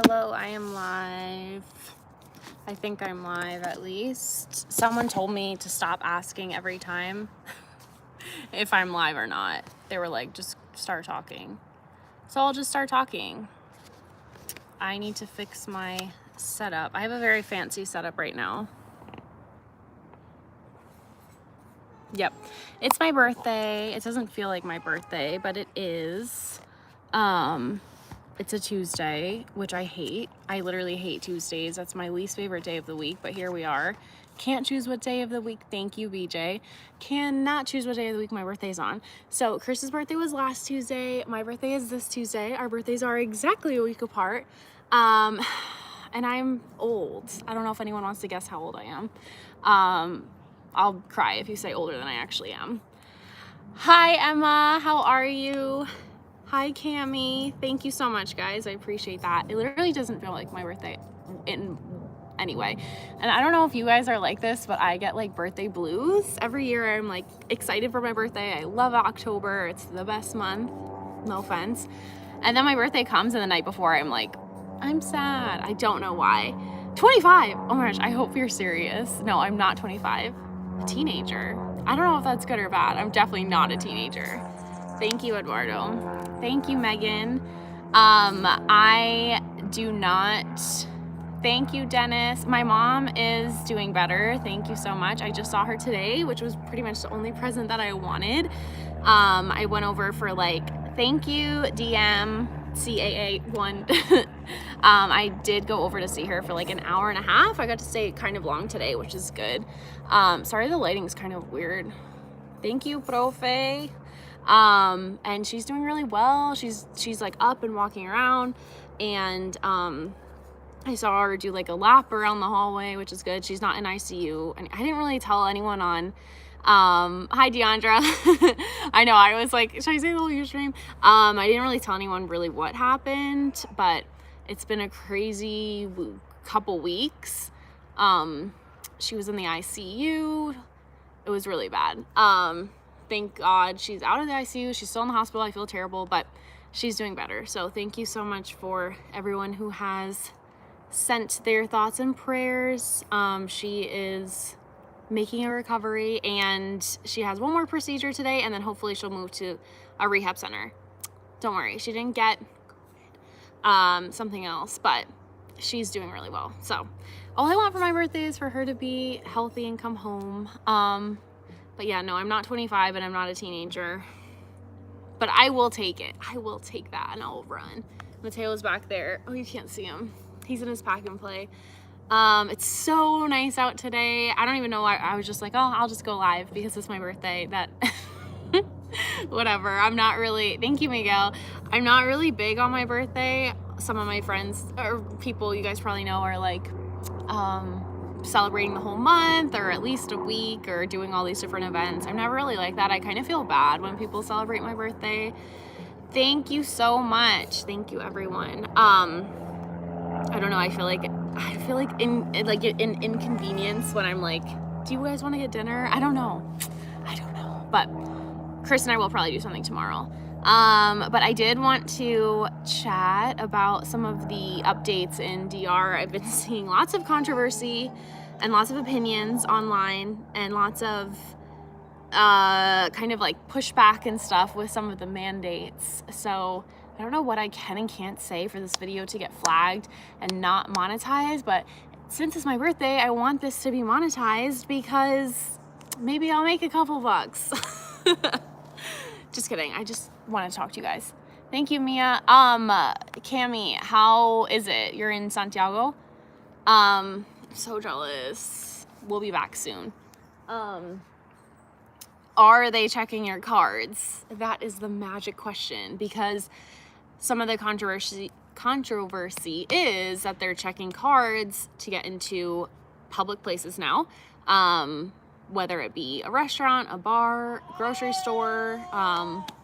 Hello, I am live. I think I'm live at least. Someone told me to stop asking every time if I'm live or not. They were like, just start talking. So I'll just start talking. I need to fix my setup. I have a very fancy setup right now. Yep, it's my birthday. It doesn't feel like my birthday, but it is. It's a Tuesday, which I hate. I literally hate Tuesdays. That's my least favorite day of the week, but here we are. Can't choose what day of the week. Thank you, BJ. Cannot choose what day of the week my birthday's on. So Chris's birthday was last Tuesday. My birthday is this Tuesday. Our birthdays are exactly a week apart. And I'm old. I don't know if anyone wants to guess how old I am. I'll cry if you say older than I actually am. Hi, Emma. How are you? Hi, Cami. Thank you so much, guys. I appreciate that. It literally doesn't feel like my birthday in any way. And I don't know if you guys are like this, but I get like birthday blues. Every year I'm like excited for my birthday. I love October. It's the best month. No offense. And then my birthday comes and the night before I'm like, I'm sad. I don't know why. 25. Oh my gosh, I hope you're serious. No, I'm not 25. A teenager. I don't know if that's good or bad. I'm definitely not a teenager. Thank you, Eduardo. Thank you, Megan. I do not. Thank you, Dennis. My mom is doing better. Thank you so much. I just saw her today, which was pretty much the only present that I wanted. I went over for like, thank you, DM, CAA1. I did go over to see her for like an hour and a half. I got to stay kind of long today, which is good. Sorry, the lighting's kind of weird. Thank you, Profe. And she's doing really well. She's like up and walking around, and I saw her do like a lap around the hallway, which is good. She's not in ICU, and I didn't really tell anyone on hi Deandra. I know, I was like, should I say the whole username? I didn't really tell anyone really what happened, but it's been a crazy couple weeks. She was in the ICU. It was really bad. Thank God she's out of the ICU. She's still in the hospital. I feel terrible, but she's doing better. So thank you so much for everyone who has sent their thoughts and prayers. She is making a recovery, and she has one more procedure today, and then hopefully she'll move to a rehab center. Don't worry, she didn't get something else, but she's doing really well. So all I want for my birthday is for her to be healthy and come home. But yeah, no, I'm not 25 and I'm not a teenager, but I will take it. I will take that and I'll run. Mateo's back there. Oh, you can't see him. He's in his pack and play. It's so nice out today. I don't even know why. I was just like, oh, I'll just go live because it's my birthday. That whatever. I'm not really, thank you, Miguel. I'm not really big on my birthday. Some of my friends or people you guys probably know are like, celebrating the whole month or at least a week or doing all these different events. I'm never really like that. I kind of feel bad when people celebrate my birthday. Thank you so much. Thank you, everyone. I don't know. I feel like in inconvenience when I'm like, do you guys want to get dinner? I don't know. But Chris and I will probably do something tomorrow. But I did want to chat about some of the updates in DR. I've been seeing lots of controversy and lots of opinions online and lots of kind of like pushback and stuff with some of the mandates. So I don't know what I can and can't say for this video to get flagged and not monetized, but since it's my birthday, I want this to be monetized because maybe I'll make a couple bucks. Just kidding. I just want to talk to you guys. Thank you, Mia. Cami, how is it? You're in Santiago? So jealous. We'll be back soon. Are they checking your cards? That is the magic question, because some of the controversy is that they're checking cards to get into public places now. Whether it be a restaurant, a bar, grocery store,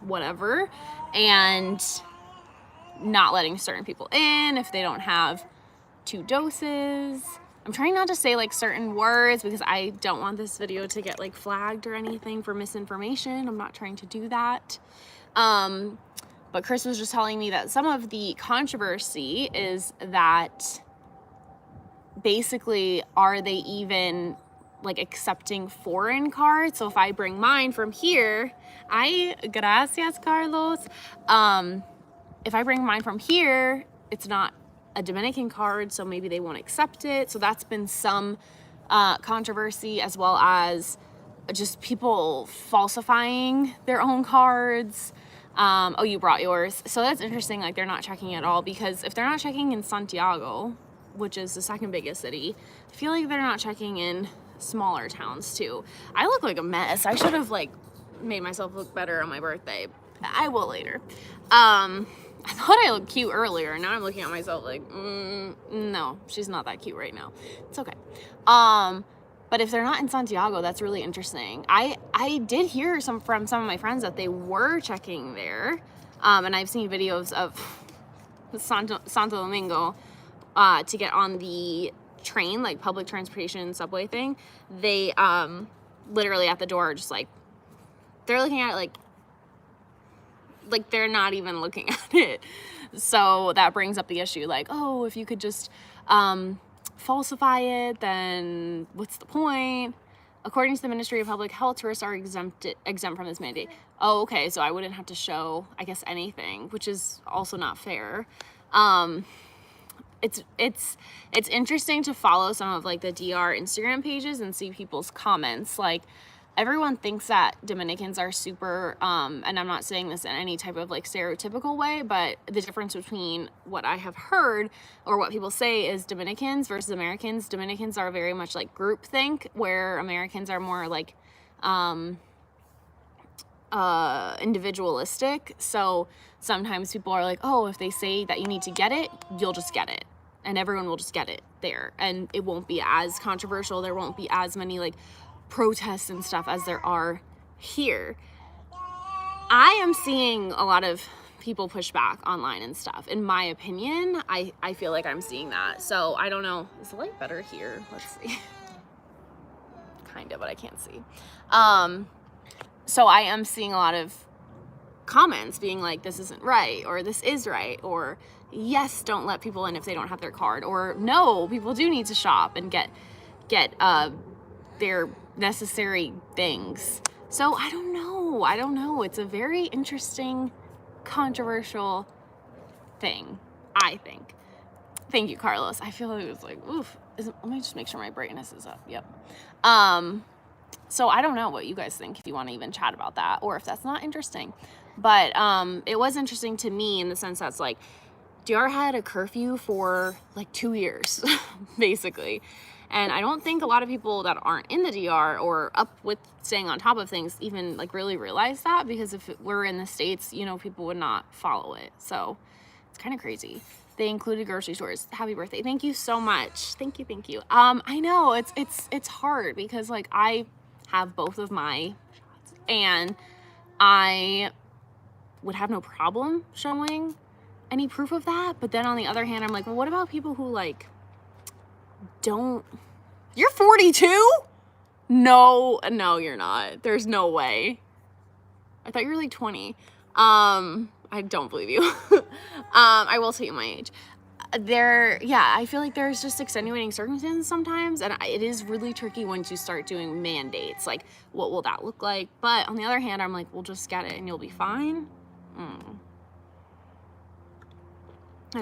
whatever, and not letting certain people in if they don't have 2 doses. I'm trying not to say like certain words because I don't want this video to get like flagged or anything for misinformation. I'm not trying to do that. But Chris was just telling me that some of the controversy is that basically, are they even like accepting foreign cards? So if I bring mine from here, gracias, Carlos. If I bring mine from here, it's not a Dominican card, so maybe they won't accept it. So that's been some controversy, as well as just people falsifying their own cards. Oh, you brought yours. So that's interesting. Like, they're not checking at all, because if they're not checking in Santiago, which is the second biggest city, I feel like they're not checking in smaller towns too. I look like a mess. I should have like made myself look better on my birthday. I will later. I thought I looked cute earlier. Now I'm looking at myself like, no, she's not that cute right now. It's okay. But if they're not in Santiago, that's really interesting. I did hear from some of my friends that they were checking there. And I've seen videos of Santo Domingo to get on the train, like public transportation subway thing. They literally at the door, just like, they're looking at it like they're not even looking at it. So that brings up the issue, like, oh, if you could just falsify it, then what's the point? According to the Ministry of Public Health, tourists are exempt from this mandate. Oh, okay, so I wouldn't have to show, I guess, anything, which is also not fair. It's interesting to follow some of like the DR Instagram pages and see people's comments. Like, everyone thinks that Dominicans are super, and I'm not saying this in any type of like stereotypical way, but the difference between what I have heard or what people say is Dominicans versus Americans. Dominicans are very much like groupthink, where Americans are more like individualistic. So sometimes people are like, oh, if they say that you need to get it, you'll just get it. And everyone will just get it there. And it won't be as controversial. There won't be as many like protests and stuff as there are here. I am seeing a lot of people push back online and stuff. In my opinion, I feel like I'm seeing that. So I don't know. Is the light better here? Let's see. Kind of, but I can't see. So I am seeing a lot of comments being like, this isn't right, or this is right, or yes, don't let people in if they don't have their card, or no, people do need to shop and get their necessary things. So I don't know. It's a very interesting, controversial thing, I think. Thank you, Carlos. I feel like it was like, oof. Let me just make sure my brightness is up. Yep. So I don't know what you guys think, if you want to even chat about that, or if that's not interesting. But it was interesting to me in the sense that's like, DR had a curfew for like 2 years, basically. And I don't think a lot of people that aren't in the DR or up with staying on top of things even like really realize that, because if it were in the States, you know, people would not follow it. So it's kind of crazy. They included grocery stores. Happy birthday. Thank you so much. Thank you. I know it's hard because like I have both of my shots and I would have no problem showing any proof of that. But then on the other hand, I'm like, well, what about people who like don't? You're 42? No, you're not. There's no way. I thought you were like 20. I don't believe you. I will tell you my age. I feel like there's just extenuating circumstances sometimes, and it is really tricky once you start doing mandates. Like, what will that look like? But on the other hand, I'm like, well, just get it and you'll be fine. I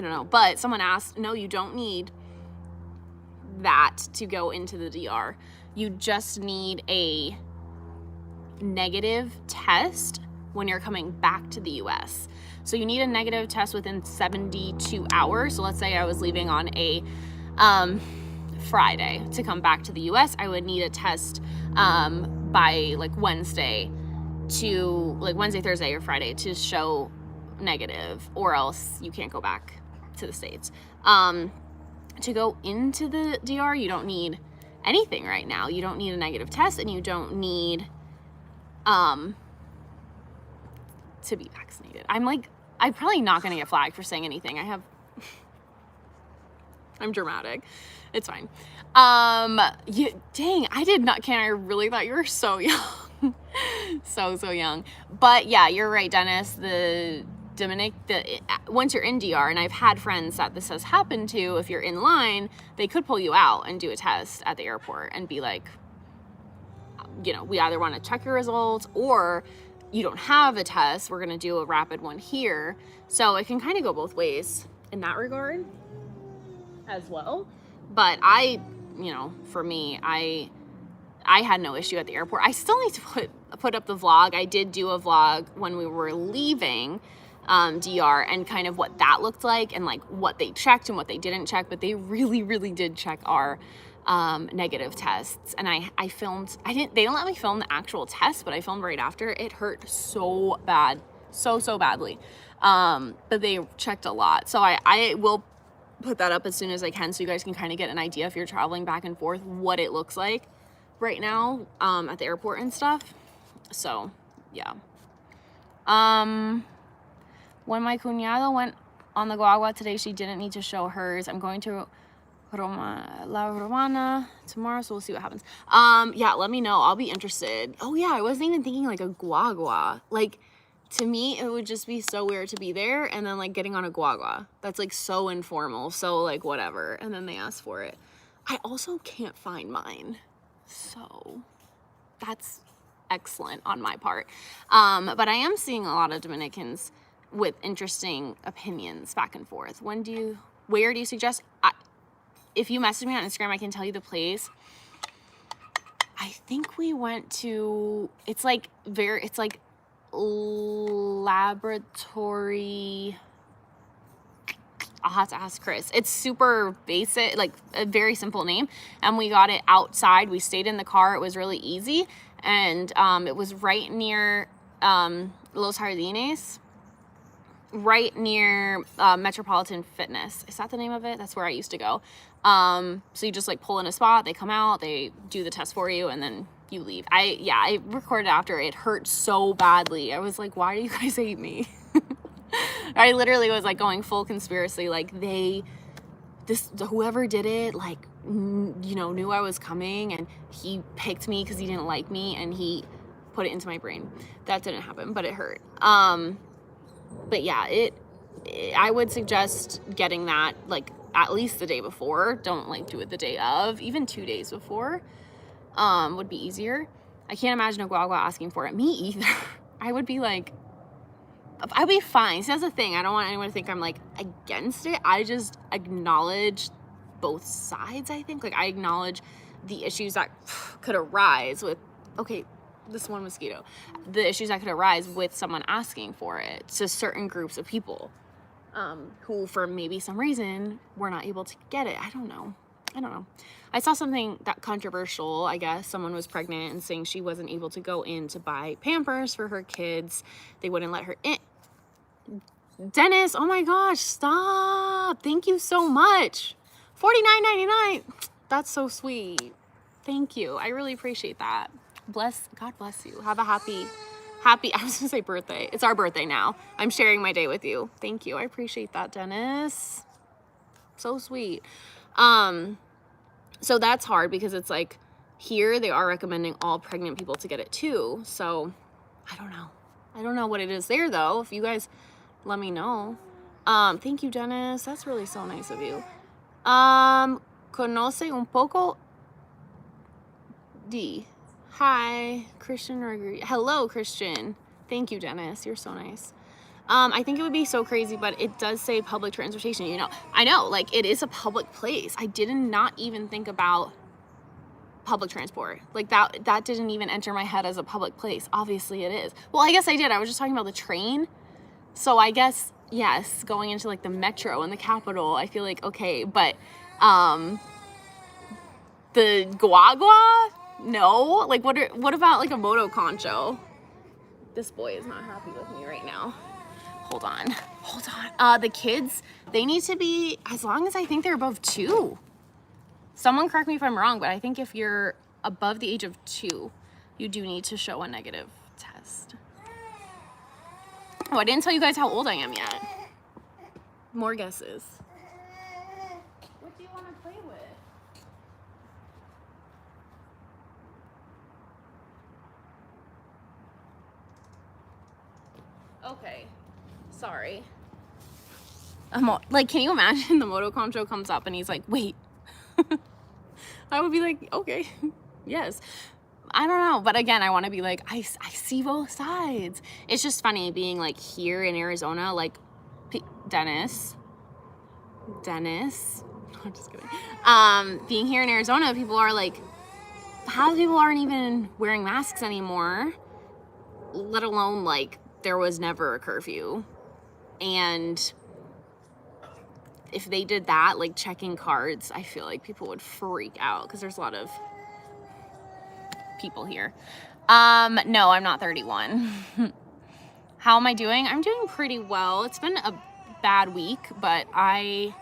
don't know. But someone asked, no, you don't need that to go into the DR. You just need a negative test when you're coming back to the US. So you need a negative test within 72 hours. So let's say I was leaving on a Friday to come back to the US. I would need a test by like Wednesday, Thursday, or Friday to show negative, or else you can't go back to the States. To go into the DR, you don't need anything right now. You don't need a negative test, and you don't need to be vaccinated. I'm probably not gonna get flagged for saying anything. I'm dramatic. It's fine. Dang, I did not, I really thought you were so young. so young. But yeah, you're right, Dennis. The once you're in DR, and I've had friends that this has happened to, if you're in line, they could pull you out and do a test at the airport and be like, you know, we either want to check your results or you don't have a test, we're going to do a rapid one here. So it can kind of go both ways in that regard as well. But for me, I had no issue at the airport. I still need to put up the vlog. I did do a vlog when we were leaving DR and kind of what that looked like and like what they checked and what they didn't check, but they really, really did check our negative tests. And I filmed, they didn't let me film the actual test, but I filmed right after. It hurt so bad, so badly. But they checked a lot. So I will put that up as soon as I can so you guys can kind of get an idea if you're traveling back and forth, what it looks like right now at the airport and stuff. So yeah. When my cuñada went on the guagua today, she didn't need to show hers. I'm going to La Romana tomorrow, so we'll see what happens. Yeah, let me know. I'll be interested. Oh yeah, I wasn't even thinking like a guagua. Like, to me, it would just be so weird to be there and then like getting on a guagua. That's like so informal, so like whatever. And then they ask for it. I also can't find mine. So that's excellent on my part. But I am seeing a lot of Dominicans with interesting opinions back and forth. Where do you suggest? If you message me on Instagram, I can tell you the place. I think we went to, it's like laboratory. I'll have to ask Chris. It's super basic, like a very simple name. And we got it outside. We stayed in the car. It was really easy. And it was right near Los Jardines, right near Metropolitan Fitness. Is that the name of it? That's where I used to go. So you just like pull in a spot, they come out, they do the test for you, and then you leave. I recorded after. It hurt so badly. I was like, why do you guys hate me? I literally was like going full conspiracy. Like whoever did it, like, knew I was coming and he picked me because he didn't like me and he put it into my brain. That didn't happen, but it hurt. But yeah, I would suggest getting that like at least the day before. Don't like do it the day of, even 2 days before, would be easier. I can't imagine a guagua asking for it. Me either. I would be like, I'd be fine. So that's the thing. I don't want anyone to think I'm like against it. I just acknowledge both sides, I think. Like I acknowledge the issues that could arise with, okay, this one mosquito, the issues that could arise with someone asking for it to certain groups of people who for maybe some reason were not able to get it. I don't know. I saw something that controversial. I guess someone was pregnant and saying she wasn't able to go in to buy Pampers for her kids. They wouldn't let her in. Dennis, oh my gosh, stop. Thank you so much. $49.99. That's so sweet. Thank you. I really appreciate that. God bless you. Have a happy, I was gonna say birthday. It's our birthday now. I'm sharing my day with you. Thank you. I appreciate that, Dennis. So sweet. So that's hard because it's like here they are recommending all pregnant people to get it too. So I don't know what it is there though. If you guys let me know. Thank you, Dennis. That's really so nice of you. Conoce un poco de. Hi, Christian Rodriguez. Hello, Christian. Thank you, Dennis. You're so nice. I think it would be so crazy, but it does say public transportation, I know, like, it is a public place. I did not even think about public transport. Like, that didn't even enter my head as a public place. Obviously, it is. Well, I guess I did. I was just talking about the train. So I guess, yes, going into, like, the metro and the capital, I feel like, okay. But, the guagua? No. Like, what about, like, a moto concho? This boy is not happy with me right now. Hold on. The kids, they need to be, as long as I think they're above 2. Someone correct me if I'm wrong, but I think if you're above the age of 2, you do need to show a negative test. Oh, I didn't tell you guys how old I am yet. More guesses. What do you want to play with? Okay. Sorry. Like, can you imagine the moto concho comes up and he's like, wait. I would be like, okay, yes. I don't know. But again, I want to be like, I see both sides. It's just funny being like here in Arizona, like Dennis. I'm just kidding. Being here in Arizona, people are like, half people aren't even wearing masks anymore, let alone like there was never a curfew. And if they did that, like checking cards, I feel like people would freak out because there's a lot of people here. No, I'm not 31. How am I doing? I'm doing pretty well. It's been a bad week, but I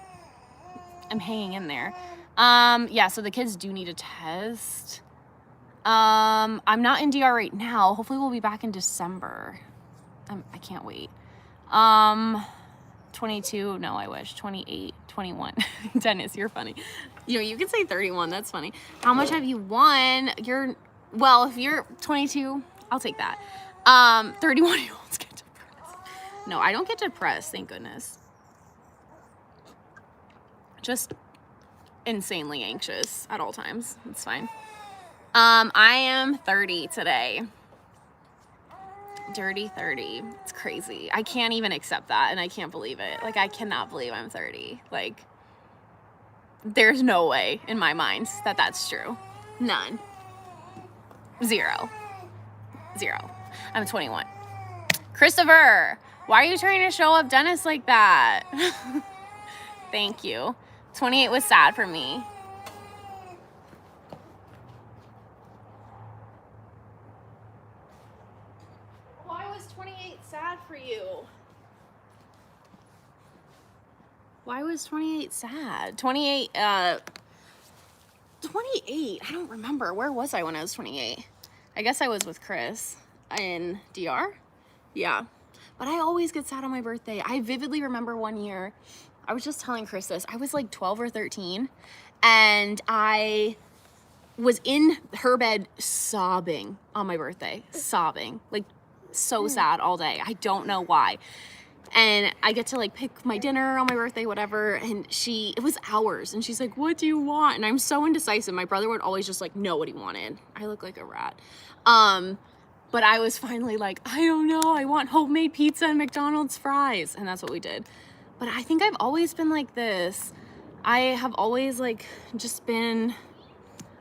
am hanging in there. Yeah, so the kids do need a test. I'm not in DR right now. Hopefully we'll be back in December. I can't wait. 22, no, I wish. 28, 21. Dennis, you're funny. You know, you can say 31, that's funny. How much have you won? Well, if you're 22, I'll take that. 31-year-olds get depressed. No, I don't get depressed, thank goodness. Just insanely anxious at all times. It's fine. I am 30 today. Dirty 30. It's crazy. I can't even accept that, and I can't believe it. Like, I cannot believe I'm 30. Like, there's no way in my mind that that's true. None. Zero. I'm 21. Christopher, why are you trying to show up Dennis like that? Thank you. 28 was sad for me. Why was 28 sad for you? Why was 28 sad? 28, I don't remember. Where was I when I was 28? I guess I was with Chris in DR. Yeah. But I always get sad on my birthday. I vividly remember one year, I was just telling Chris this, I was like 12 or 13, and I was in her bed sobbing on my birthday. Sobbing. Like, so sad all day. I don't know why. And I get to like pick my dinner on my birthday, whatever, and it was hours, and she's like, what do you want? And I'm so indecisive. My brother would always just like know what he wanted. I look like a rat. But I was finally like, I don't know, I want homemade pizza and McDonald's fries. And that's what we did. But I think I've always been like this. I have always like just been,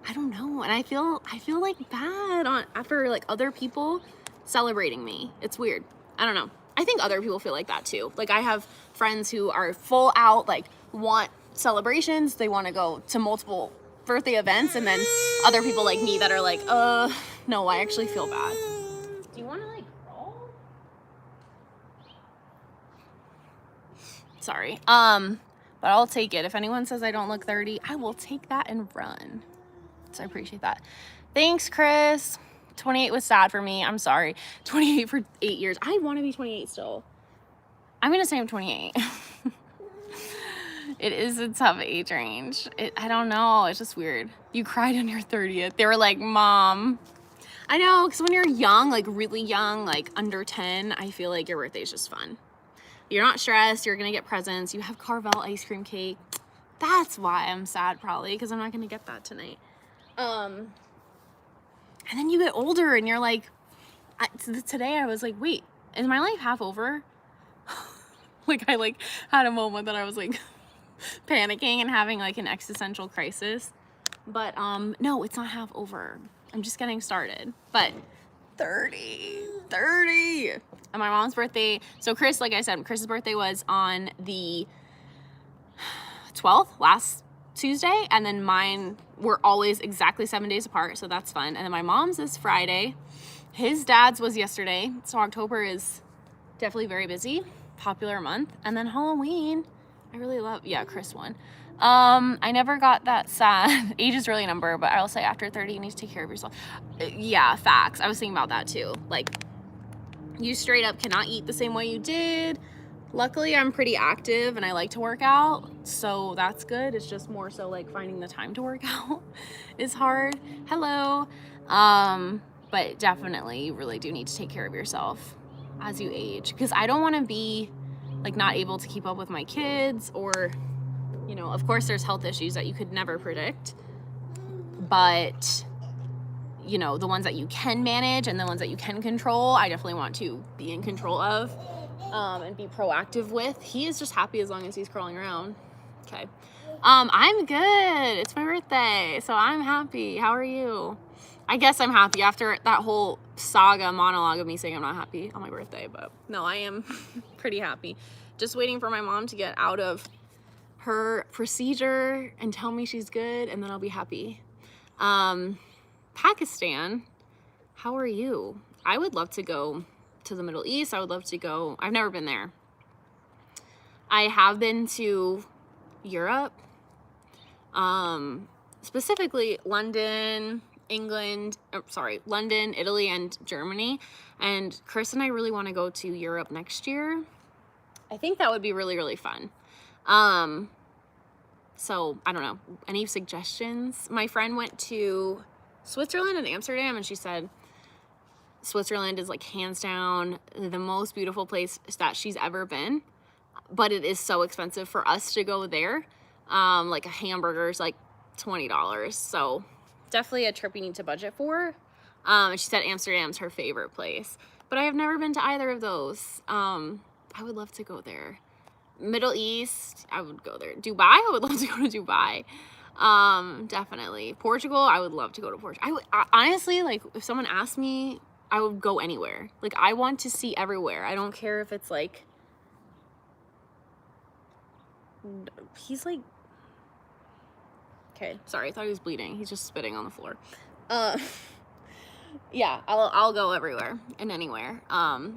I don't know. And I feel like bad after like other people celebrating me. It's weird. I don't know. I think other people feel like that too. Like, I have friends who are full out, like, want celebrations. They want to go to multiple birthday events. And then other people like me that are like, no, I actually feel bad. Do you want to like roll? Sorry. But I'll take it. If anyone says I don't look 30, I will take that and run. So I appreciate that. Thanks, Chris. 28 was sad for me. I'm sorry. 28 for 8 years. I want to be 28 still. I'm going to say I'm 28. It is a tough age range. I don't know. It's just weird. You cried on your 30th. They were like, Mom. I know, because when you're young, like really young, like under 10, I feel like your birthday is just fun. You're not stressed. You're going to get presents. You have Carvel ice cream cake. That's why I'm sad, probably, because I'm not going to get that tonight. And then you get older and you're like, today I was like, wait, is my life half over? Like, I like had a moment that I was like panicking and having like an existential crisis. But no, it's not half over. I'm just getting started. But 30. And my mom's birthday. So Chris, like I said, Chris's birthday was on the 12th, last Tuesday, and then mine were always exactly 7 days apart, so that's fun. And then my mom's is Friday. His dad's was yesterday, so October is definitely very busy, popular month. And then Halloween, I really love, yeah, Chris won. I never got that sad. Age is really a number, but I'll say after 30, you need to take care of yourself. Yeah, facts. I was thinking about that too. Like, you straight up cannot eat the same way you did. Luckily, I'm pretty active and I like to work out, so that's good. It's just more so like finding the time to work out is hard. Hello. But definitely you really do need to take care of yourself as you age, because I don't want to be like not able to keep up with my kids, or, you know, of course there's health issues that you could never predict, but, you know, the ones that you can manage and the ones that you can control, I definitely want to be in control of, and be proactive with. He is just happy as long as he's crawling around. Okay. I'm good. It's my birthday, so I'm happy. How are you? I guess I'm happy after that whole saga monologue of me saying I'm not happy on my birthday, but no, I am pretty happy. Just waiting for my mom to get out of her procedure and tell me she's good, and then I'll be happy. Pakistan, how are you? I would love to go to the Middle East. I would love to go. I've never been there. I have been to Europe, specifically London, London, Italy, and Germany. And Chris and I really want to go to Europe next year. I think that would be really, really fun. So I don't know, any suggestions? My friend went to Switzerland and Amsterdam, and she said Switzerland is like hands down the most beautiful place that she's ever been, but it is so expensive for us to go there. Like a hamburger's like $20, so definitely a trip you need to budget for. And she said Amsterdam's her favorite place, but I have never been to either of those. I would love to go there. Middle East, I would go there. Dubai, I would love to go to Dubai. Definitely. Portugal, I would love to go to Portugal. Honestly, like, if someone asked me, I would go anywhere. Like, I want to see everywhere. I don't care if it's like, he's like, okay, sorry, I thought he was bleeding. He's just spitting on the floor. Yeah, I'll go everywhere and anywhere.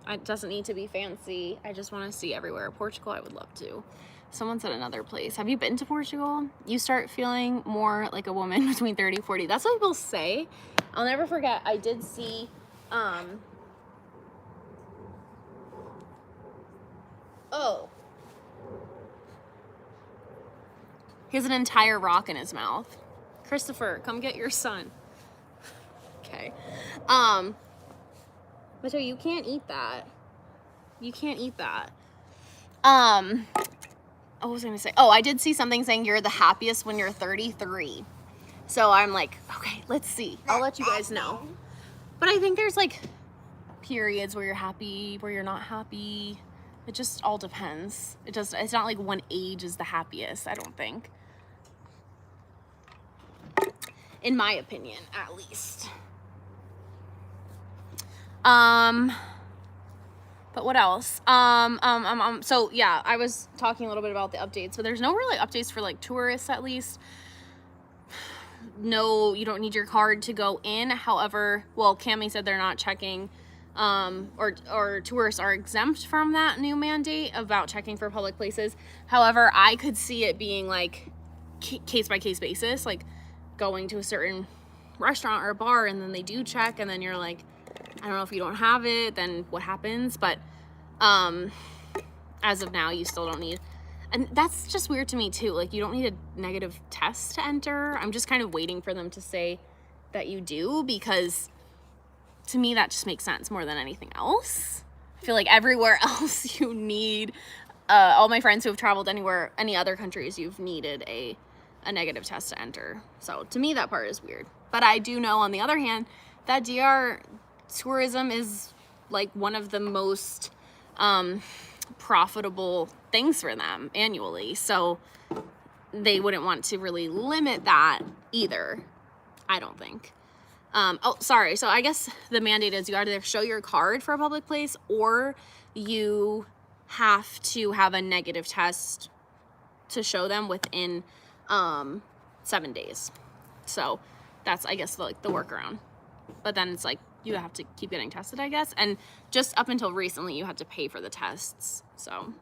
It doesn't need to be fancy. I just want to see everywhere. Portugal, I would love to. Someone said another place. Have you been to Portugal? You start feeling more like a woman between 30 and 40. That's what people say. I'll never forget, I did see, oh. He has an entire rock in his mouth. Christopher, come get your son. Okay. Mateo, you can't eat that. You can't eat that. What was I gonna say? Oh, I did see something saying you're the happiest when you're 33. So I'm like, okay, let's see. I'll let you guys know. But I think there's like periods where you're happy, where you're not happy. It just all depends. It's not like one age is the happiest, I don't think. In my opinion, at least. But what else? So yeah, I was talking a little bit about the updates, but there's no really updates for like tourists, at least. No, you don't need your card to go in. However, well, Cammie said they're not checking, or tourists are exempt from that new mandate about checking for public places. However, I could see it being like case by case basis, like going to a certain restaurant or bar and then they do check, and then you're like, I don't know, if you don't have it, then what happens? But as of now, you still don't need, and that's just weird to me too. Like, you don't need a negative test to enter. I'm just kind of waiting for them to say that you do, because to me that just makes sense more than anything else. I feel like everywhere else you need, all my friends who have traveled anywhere, any other countries, you've needed a negative test to enter. So to me that part is weird. But I do know, on the other hand, that DR tourism is like one of the most profitable things for them annually, so they wouldn't want to really limit that either, I don't think. Oh, sorry, so I guess the mandate is you either show your card for a public place, or you have to have a negative test to show them within 7 days. So that's, I guess, the workaround. But then it's like, you have to keep getting tested, I guess. And just up until recently, you had to pay for the tests. So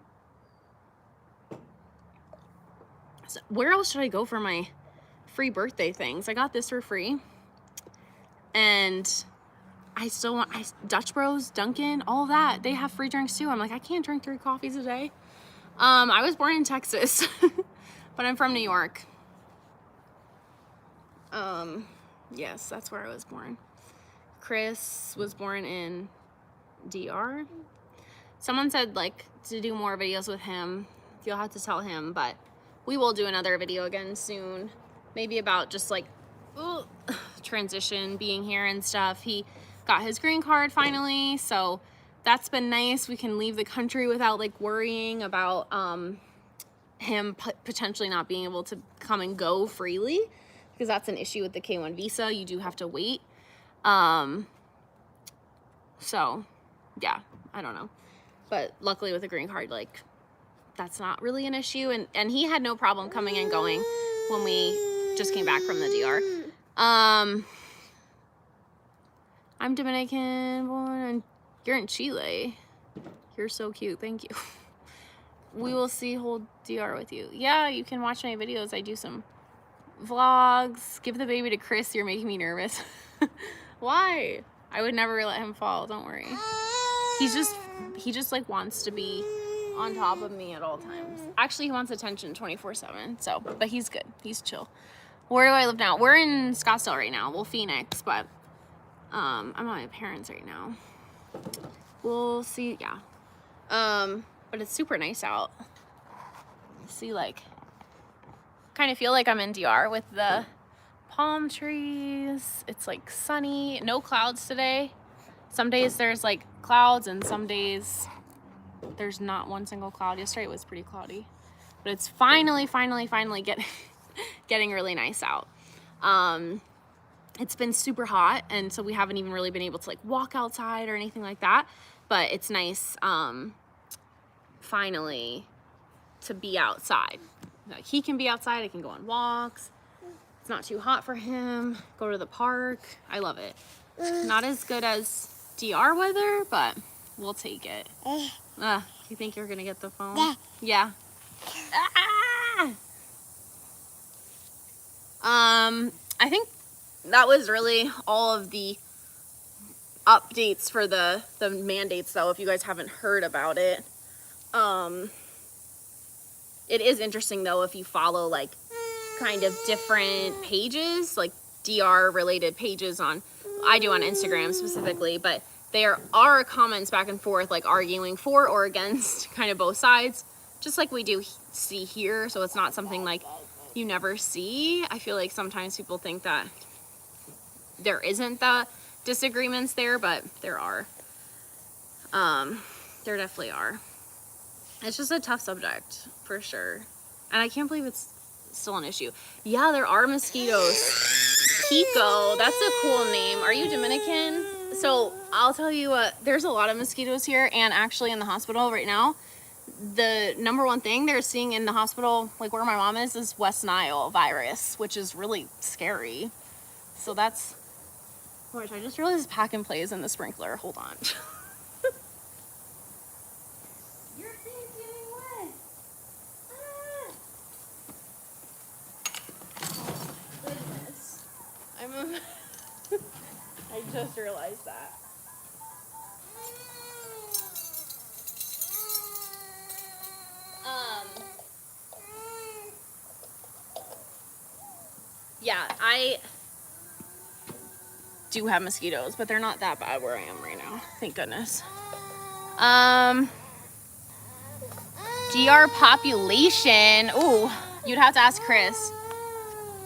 where else should I go for my free birthday things? I got this for free. And I still want, Dutch Bros, Dunkin', all that. They have free drinks too. I'm like, I can't drink 3 coffees a day. I was born in Texas, but I'm from New York. Yes, that's where I was born. Chris was born in DR. Someone said like to do more videos with him. You'll have to tell him, but we will do another video again soon. Maybe about just like transition, being here and stuff. He got his green card finally, so that's been nice. We can leave the country without like worrying about him potentially not being able to come and go freely, because that's an issue with the K1 visa. You do have to wait. So yeah, I don't know. But luckily with a green card, like that's not really an issue. And he had no problem coming and going when we just came back from the DR. I'm Dominican born and you're in Chile. You're so cute. Thank you. We will see whole DR with you. Yeah, you can watch my videos. I do some vlogs. Give the baby to Chris. You're making me nervous. Why? I would never let him fall. Don't worry. He just like wants to be on top of me at all times. Actually, he wants attention 24/7. So, but he's good. He's chill. Where do I live now? We're in Scottsdale right now. Well, Phoenix, but I'm at my parents right now. We'll see. Yeah. But it's super nice out. See, like, kind of feel like I'm in DR with the palm trees. It's like sunny, no clouds today. Some days there's like clouds and some days there's not one single cloud. Yesterday it was pretty cloudy, but it's finally getting really nice out. It's been super hot, and so we haven't even really been able to like walk outside or anything like that, but it's nice finally to be outside. Like, he can be outside, I can go on walks. It's not too hot for him. Go to the park. I love it. Not as good as DR weather, but we'll take it. You think you're gonna get the phone? Yeah. I think that was really all of the updates for the mandates, though, if you guys haven't heard about it. It is interesting, though, if you follow like kind of different pages, like DR related pages I do on Instagram specifically, but there are comments back and forth, like arguing for or against kind of both sides, just like we do see here. So it's not something like you never see. I feel like sometimes people think that there isn't the disagreements there, but there are. There definitely are. It's just a tough subject for sure. And I can't believe it's still an issue. Yeah, there are mosquitoes. Kiko, that's a cool name. Are you Dominican? So I'll tell you what, there's a lot of mosquitoes here, and actually in the hospital right now, the number one thing they're seeing in the hospital, like where my mom is West Nile virus, which is really scary. So that's, I just realized pack and play is in the sprinkler. Hold on. Your thing's getting wet. Goodness. I just realized that. Yeah, I do have mosquitoes, but they're not that bad where I am right now. Thank goodness. DR population. Ooh, you'd have to ask Chris.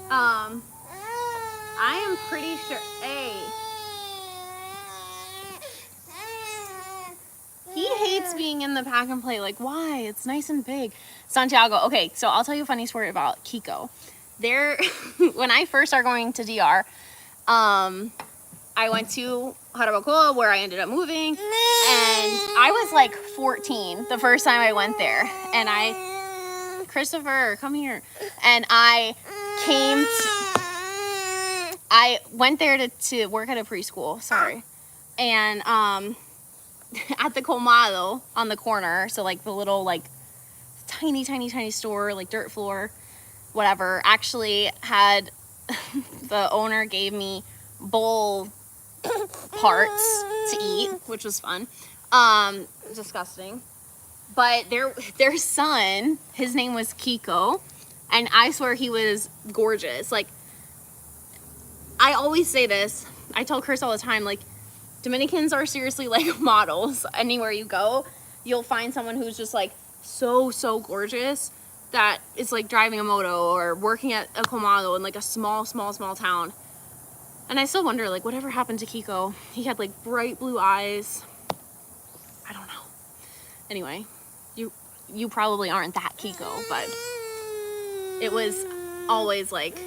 I am pretty sure. Hey. He hates being in the pack and play. Like, why? It's nice and big. Santiago. Okay, so I'll tell you a funny story about Kiko. When I first started going to DR, I went to Jarabacoa, where I ended up moving, and I was like 14 the first time I went there, and Christopher, come here, and I went there to work at a preschool, sorry, and at the Colmado on the corner, so like the little like tiny store, like dirt floor, whatever, actually had the owner gave me bull parts to eat, which was fun. Disgusting. But their son, his name was Kiko, and I swear he was gorgeous. Like, I always say this, I tell Chris all the time, like, Dominicans are seriously like models anywhere you go. you'll find someone who's just like so gorgeous that is like driving a moto or working at a Comado in like a small town. And I still wonder, like, whatever happened to Kiko? He had like bright blue eyes. I don't know. Anyway, you probably aren't that Kiko, but it was always like,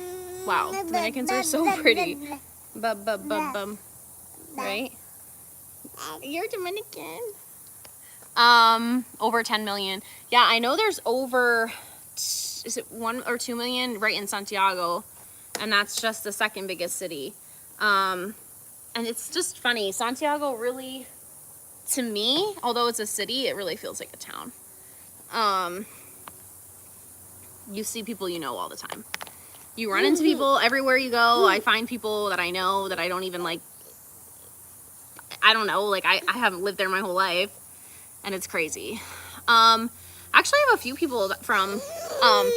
wow, Dominicans are so pretty. Right? You're Dominican. Over 10 million. Yeah, I know there's over, is it 1 or 2 million right in Santiago, and that's just the second biggest city. And it's just funny. Santiago really, to me, although it's a city, it really feels like a town. You see people you know all the time. You run into people everywhere you go. I find people that I know that I don't even like, I don't know, like I haven't lived there my whole life, and it's crazy. Actually, I have a few people from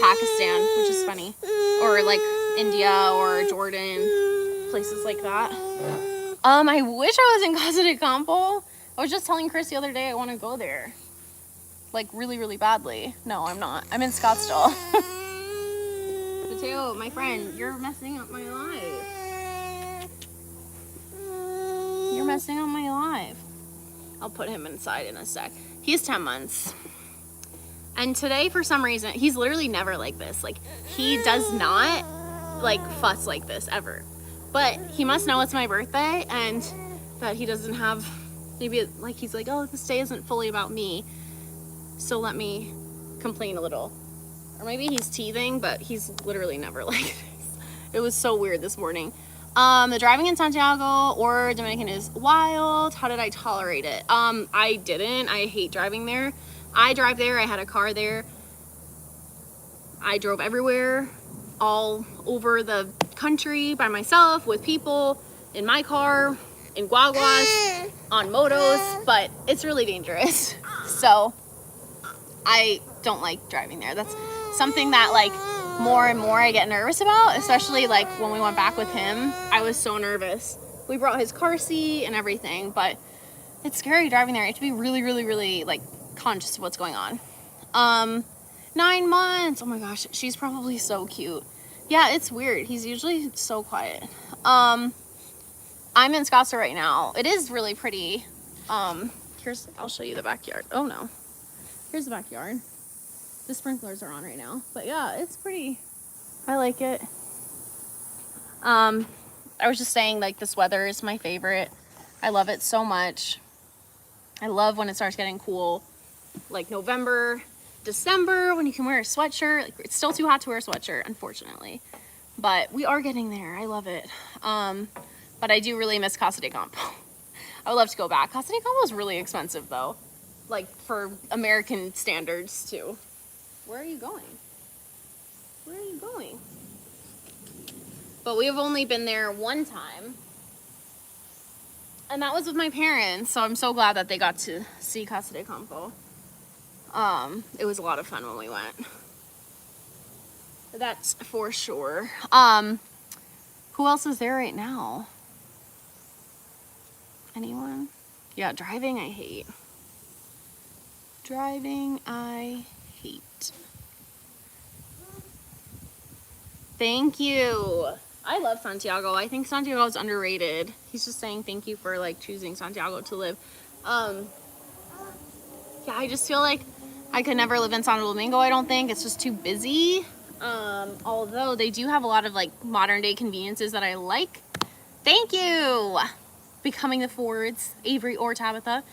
Pakistan, which is funny, or like India or Jordan, places like that. I wish I was in Casa de Campo. I was just telling Chris the other day I want to go there, like really badly. No, I'm not. I'm in Scottsdale. Mateo, my friend, you're messing up my life. You're messing up my life. I'll put him inside in a sec. He's 10 months. And today, for some reason, he's literally never like this. Like, he does not, like, fuss like this, ever. But he must know it's my birthday, and that he doesn't have, maybe, like, he's like, oh, this day isn't fully about me, so let me complain a little. Or maybe he's teething, but he's literally never like this. It was so weird this morning. The driving in Santiago or Dominican is wild. How did I tolerate it? I didn't. I hate driving there. I drive there. I had a car there. I drove everywhere, all over the country by myself, with people, in my car, in guaguas, on motos, but it's really dangerous. So I don't like driving there. That's something that, like, more and more I get nervous about, especially like when we went back with him. I was so nervous. We brought his car seat and everything, but it's scary driving there. You have to be really like conscious of what's going on. 9 months. Oh my gosh, she's probably so cute. Yeah, it's weird. He's usually so quiet. I'm in Scottsdale right now. It is really pretty. I'll show you the backyard. Oh no. Here's the backyard. The sprinklers are on right now, but yeah, it's pretty. I like it. I was just saying, like, this weather is my favorite. I love it so much. I love when it starts getting cool, like November, December, when you can wear a sweatshirt. Like, it's still too hot to wear a sweatshirt, unfortunately, but we are getting there. I love it. But I do really miss Casa de Campo. I would love to go back. Casa de Campo is really expensive though, like for American standards too. Where are you going? Where are you going? But we have only been there one time, and that was with my parents, so I'm so glad that they got to see Casa de Campo. It was a lot of fun when we went. That's for sure. Who else is there right now? Anyone? Yeah, driving I hate. Driving I hate. Thank you. I love Santiago. I think Santiago is underrated. He's just saying thank you for, like, choosing Santiago to live. Yeah, I just feel like I could never live in Santo Domingo, I don't think. It's just too busy. Although they do have a lot of, like, modern day conveniences that I like. Thank you. Becoming the Fords, Avery or Tabitha.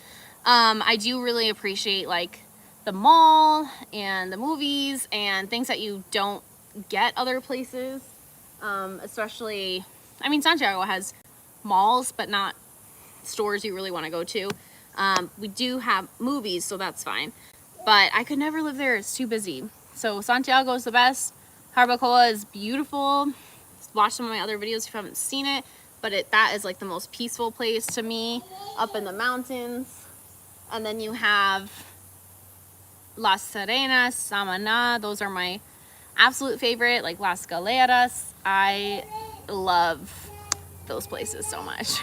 I do really appreciate, like, the mall and the movies and things that you don't get other places. Especially, I mean, Santiago has malls, but not stores you really want to go to. We do have movies, so that's fine. But I could never live there. It's too busy. So Santiago is the best. Barbacoa is beautiful. Watch some of my other videos if you haven't seen it. But that is like the most peaceful place to me, up in the mountains. And then you have Las Serenas, Samaná. Those are my absolute favorite, like Las Galeras. I love those places so much.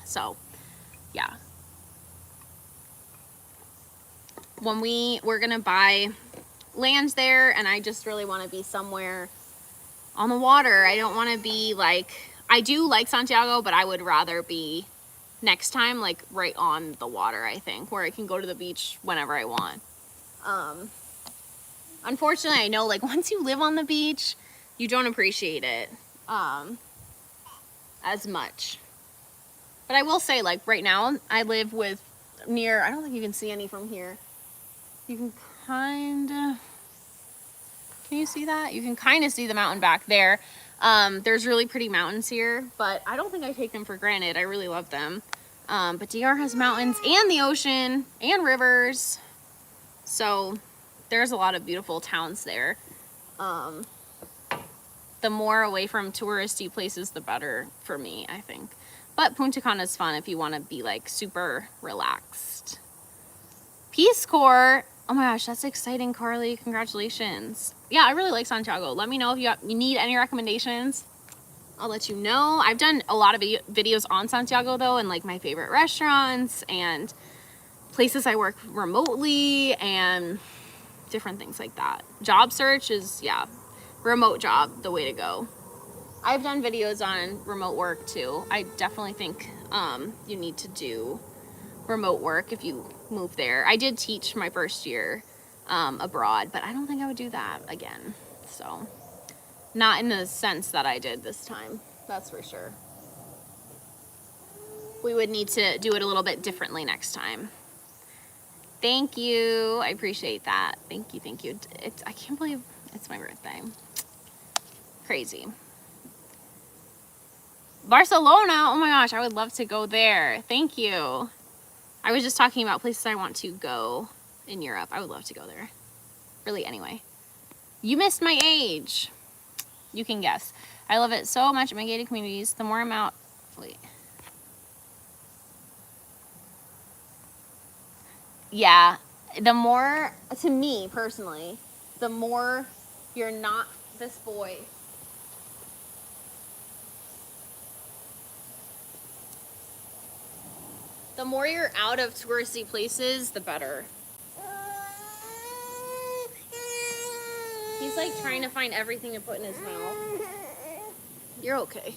So yeah, when we're gonna buy land there, and I just really want to be somewhere on the water. I don't want to be like, I do like Santiago, but I would rather be next time like right on the water, I think, where I can go to the beach whenever I want. Unfortunately, I know like once you live on the beach, you don't appreciate it as much. But I will say, like right now I live with near, I don't think you can see any from here. You can kind of, can you see that? You can kind of see the mountain back there. There's really pretty mountains here, but I don't think I take them for granted. I really love them. But DR has mountains and the ocean and rivers. So there's a lot of beautiful towns there. The more away from touristy places, the better for me, I think. But Punta Cana is fun if you want to be like super relaxed. Peace Corps. Oh my gosh, that's exciting, Carly. Congratulations. Yeah, I really like Santiago. Let me know if you need any recommendations. I'll let you know. I've done a lot of videos on Santiago though, and like my favorite restaurants and places I work remotely and different things like that. Job search is, yeah, remote job, the way to go. I've done videos on remote work too. I definitely think you need to do remote work if you move there. I did teach my first year abroad, but I don't think I would do that again. So not in the sense that I did this time, that's for sure. We would need to do it a little bit differently next time. Thank you. I appreciate that. Thank you. Thank you. I can't believe it's my birthday. Crazy. Barcelona. Oh my gosh, I would love to go there. Thank you. I was just talking about places I want to go in Europe. I would love to go there. Really, anyway. You missed my age. You can guess. I love it so much in my gated communities. The more I'm out... Wait. Yeah. The more... To me, personally, the more you're not this boy... The more you're out of touristy places, the better. He's like trying to find everything to put in his mouth. You're okay.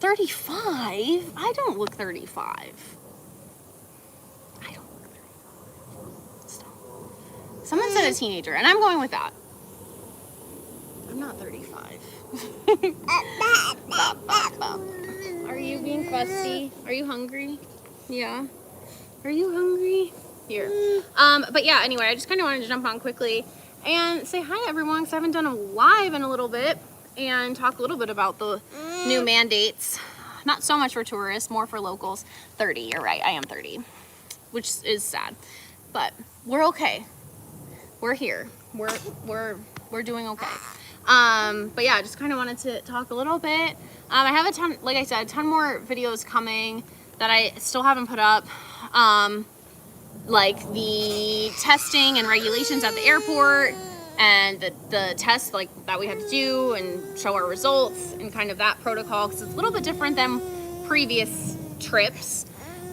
35? I don't look 35. I don't look 35. Stop. Someone said a teenager, and I'm going with that. I'm not 35. Are you being fussy? Are you hungry? Yeah. Are you hungry? Here. But yeah, anyway, I just kind of wanted to jump on quickly and say hi to everyone because I haven't done a live in a little bit and talk a little bit about the new mandates. Not so much for tourists, more for locals. 30, you're right. I am 30, which is sad, but we're okay. We're here. We're doing okay. But yeah, just kind of wanted to talk a little bit. I have a ton, like I said, a ton more videos coming that I still haven't put up. Like the testing and regulations at the airport and the tests like that we had to do and show our results and kind of that protocol, because it's a little bit different than previous trips.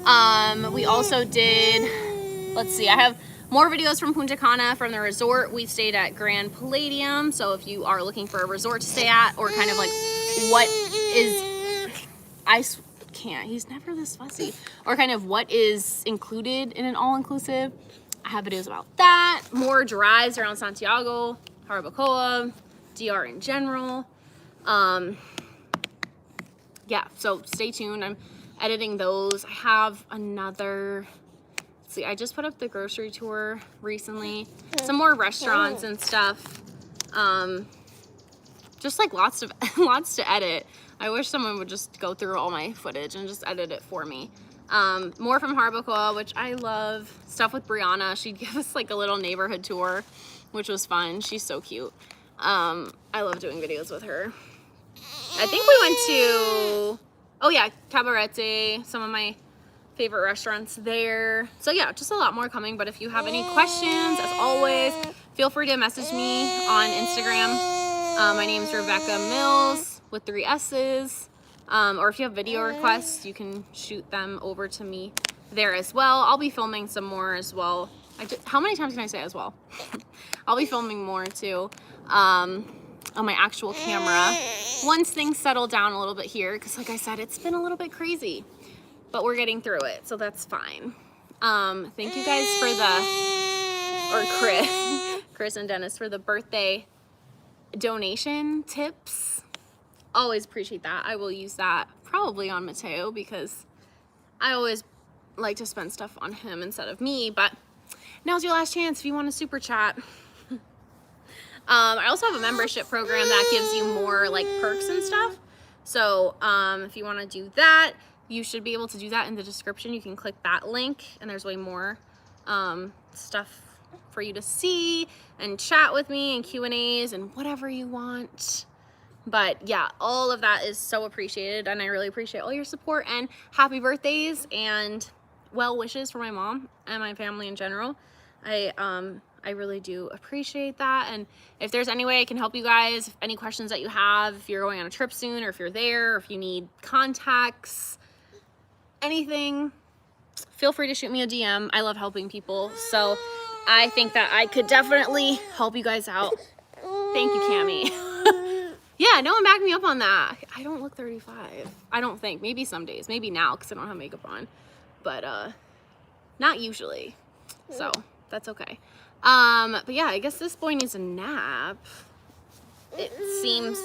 We also did, let's see, I have more videos from Punta Cana from the resort. We stayed at Grand Palladium, so if you are looking for a resort to stay at, or kind of like what is, can't, he's never this fussy, or kind of what is included in an all-inclusive. I have videos about that, more drives around Santiago, Jarabacoa, DR in general. Yeah, so stay tuned. I'm editing those. I have another, let's see, I just put up the grocery tour recently, some more restaurants and stuff. Just like lots to edit. I wish someone would just go through all my footage and just edit it for me. More from Jarabacoa, which I love. Stuff with Brianna. She'd give us like a little neighborhood tour, which was fun. She's so cute. I love doing videos with her. I think we went to, oh yeah, Cabarete, some of my favorite restaurants there. So yeah, just a lot more coming. But if you have any questions, as always, feel free to message me on Instagram. My name is Rebecca Mills with 3 S's. Or if you have video requests, you can shoot them over to me there as well. I'll be filming some more as well How many times can I say as well? I'll be filming more too on my actual camera once things settle down a little bit here, because like I said, it's been a little bit crazy, but we're getting through it, so that's fine. Thank you guys for Chris and Dennis for the birthday donation tips. Always appreciate that. I will use that probably on Mateo, because I always like to spend stuff on him instead of me, but now's your last chance if you want to super chat. I also have a membership program that gives you more like perks and stuff. So if you want to do that, you should be able to do that in the description. You can click that link and there's way more stuff for you to see and chat with me and Q&As and whatever you want. But yeah, all of that is so appreciated, and I really appreciate all your support and happy birthdays and well wishes for my mom and my family in general. I really do appreciate that. And if there's any way I can help you guys, if any questions that you have, if you're going on a trip soon, or if you're there, or if you need contacts, anything, feel free to shoot me a DM. I love helping people, so I think that I could definitely help you guys out. Thank you, Cammie. Yeah, no one backed me up on that. I don't look 35. I don't think. Maybe some days. Maybe now because I don't have makeup on. But not usually. So that's okay. But yeah, I guess this boy needs a nap. It seems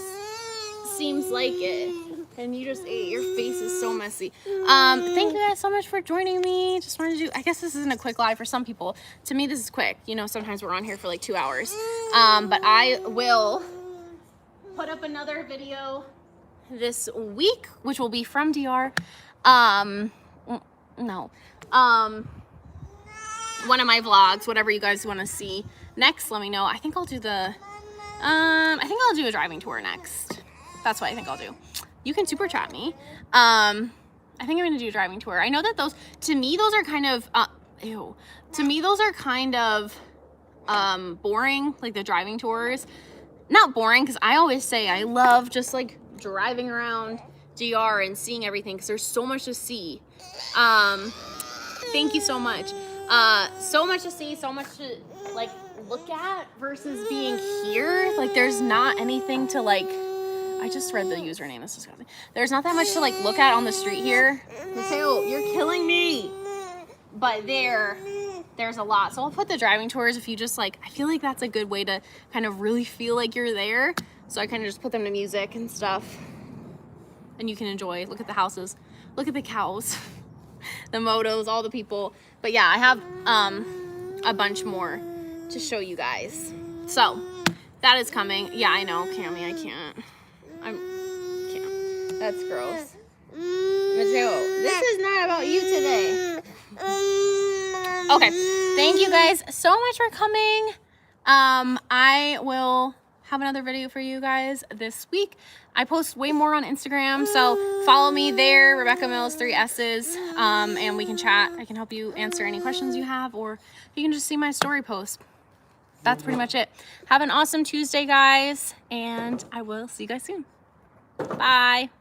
like it. And you just ate. Your face is so messy. Thank you guys so much for joining me. Just wanted to do, I guess this isn't a quick live for some people. To me, this is quick. You know, sometimes we're on here for like 2 hours. But I will put up another video this week, which will be from DR. One of my vlogs, whatever you guys want to see next, let me know. I think I'll do a driving tour next. That's what I think I'll do. You can super chat me. I think I'm gonna do a driving tour. I know that those, to me, those are kind of boring, like the driving tours. Not boring, because I always say I love just like driving around DR and seeing everything, because there's so much to see. Thank you so much. So much to see, so much to like look at versus being here. Like there's not anything to like, I just read the username, this is disgusting. There's not that much to like look at on the street here. Mateo, you're killing me. But there's a lot. So I'll put the driving tours if you just like, I feel like that's a good way to kind of really feel like you're there. So I kind of just put them to music and stuff. And you can enjoy, look at the houses, look at the cows, the motos, all the people. But yeah, I have a bunch more to show you guys. So that is coming. Yeah, I know, Cammie, I can't. That's gross. Mateo, this is not about you today. Okay, thank you guys so much for coming. I will have another video for you guys this week. I post way more on Instagram, so follow me there, Rebecca Mills, 3 S's, and we can chat. I can help you answer any questions you have, or you can just see my story post. That's pretty much it. Have an awesome Tuesday, guys, and I will see you guys soon. Bye.